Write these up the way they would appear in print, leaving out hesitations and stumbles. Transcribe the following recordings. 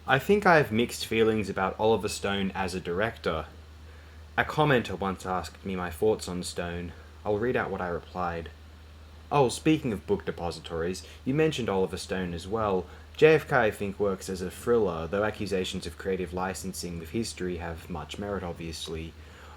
I think I have mixed feelings about Oliver Stone as a director. A commenter once asked me my thoughts on Stone. I'll read out what I replied. Oh, speaking of book depositories, you mentioned Oliver Stone as well. JFK, I think, works as a thriller, though accusations of creative licensing with history have much merit, obviously.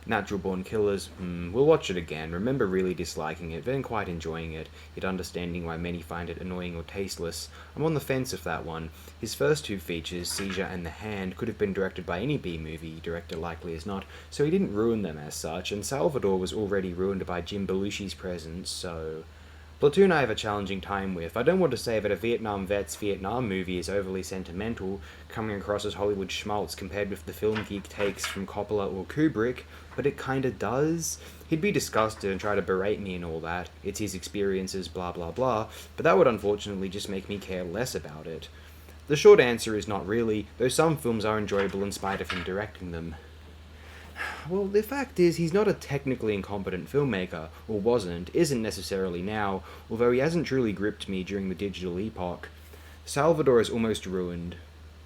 Natural Born Killers, we'll watch it again. Remember really disliking it, then quite enjoying it, yet understanding why many find it annoying or tasteless. I'm on the fence of that one. His first two features, Seizure and The Hand, could have been directed by any B-movie director, likely as not, so he didn't ruin them as such, and Salvador was already ruined by Jim Belushi's presence, so... Platoon I have a challenging time with. I don't want to say that a Vietnam vet's Vietnam movie is overly sentimental, coming across as Hollywood schmaltz compared with the film geek takes from Coppola or Kubrick, but it kinda does. He'd be disgusted and try to berate me and all that. It's his experiences, blah blah blah, but that would unfortunately just make me care less about it. The short answer is not really, though some films are enjoyable in spite of him directing them. Well, the fact is, he's not a technically incompetent filmmaker, or wasn't, isn't necessarily now, although he hasn't truly gripped me during the digital epoch. Salvador is almost ruined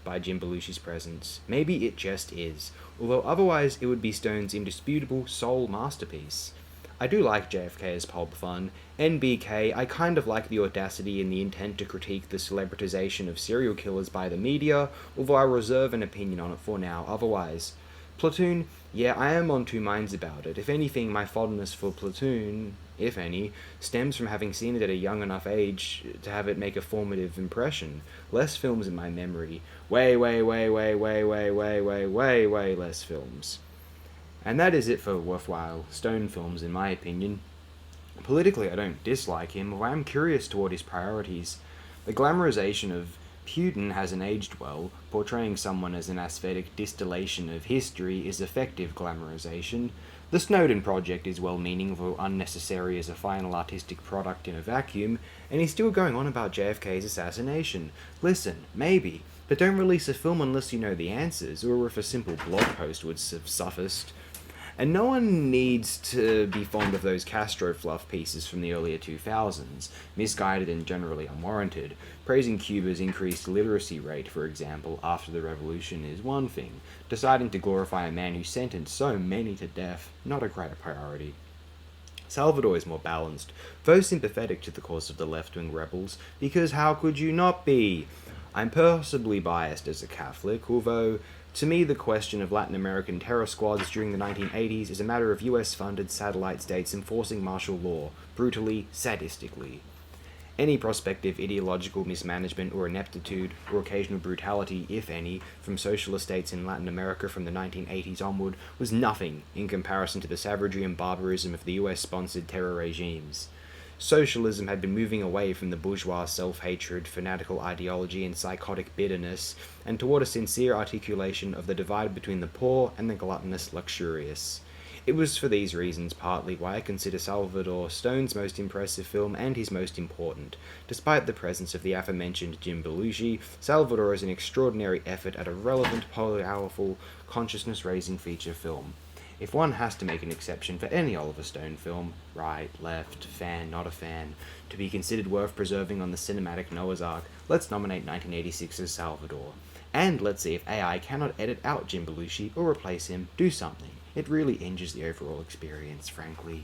by Jim Belushi's presence. Maybe it just is, although otherwise it would be Stone's indisputable soul masterpiece. I do like JFK as pulp fun. NBK, I kind of like the audacity and the intent to critique the celebritization of serial killers by the media, although I reserve an opinion on it for now, otherwise. Platoon, yeah, I am on two minds about it. If anything, my fondness for Platoon, if any, stems from having seen it at a young enough age to have it make a formative impression. Less films in my memory. Way less films. And that is it for worthwhile Stone films, in my opinion. Politically, I don't dislike him, although I am curious toward his priorities. The glamorization of Putin hasn't aged well. Portraying someone as an aesthetic distillation of history is effective glamorization. The Snowden project is well-meaning, though unnecessary as a final artistic product in a vacuum, and he's still going on about JFK's assassination. Listen, maybe, but don't release a film unless you know the answers, or if a simple blog post would have sufficed. And no one needs to be fond of those Castro fluff pieces from the earlier 2000s, misguided and generally unwarranted. Praising Cuba's increased literacy rate, for example, after the revolution is one thing. Deciding to glorify a man who sentenced so many to death, not a great priority. Salvador is more balanced, though sympathetic to the cause of the left-wing rebels, because how could you not be? I'm possibly biased as a Catholic, although to me the question of Latin American terror squads during the 1980s is a matter of US-funded satellite states enforcing martial law, brutally, sadistically. Any prospective ideological mismanagement or ineptitude, or occasional brutality, if any, from socialist states in Latin America from the 1980s onward was nothing in comparison to the savagery and barbarism of the US-sponsored terror regimes. Socialism had been moving away from the bourgeois self-hatred, fanatical ideology, and psychotic bitterness, and toward a sincere articulation of the divide between the poor and the gluttonous luxurious. It was for these reasons partly why I consider Salvador Stone's most impressive film and his most important. Despite the presence of the aforementioned Jim Belushi, Salvador is an extraordinary effort at a relevant, powerful, consciousness-raising feature film. If one has to make an exception for any Oliver Stone film, right, left, fan, not a fan, to be considered worth preserving on the cinematic Noah's Ark, let's nominate 1986's Salvador. And let's see if AI cannot edit out Jim Belushi or replace him, do something. It really injures the overall experience, frankly.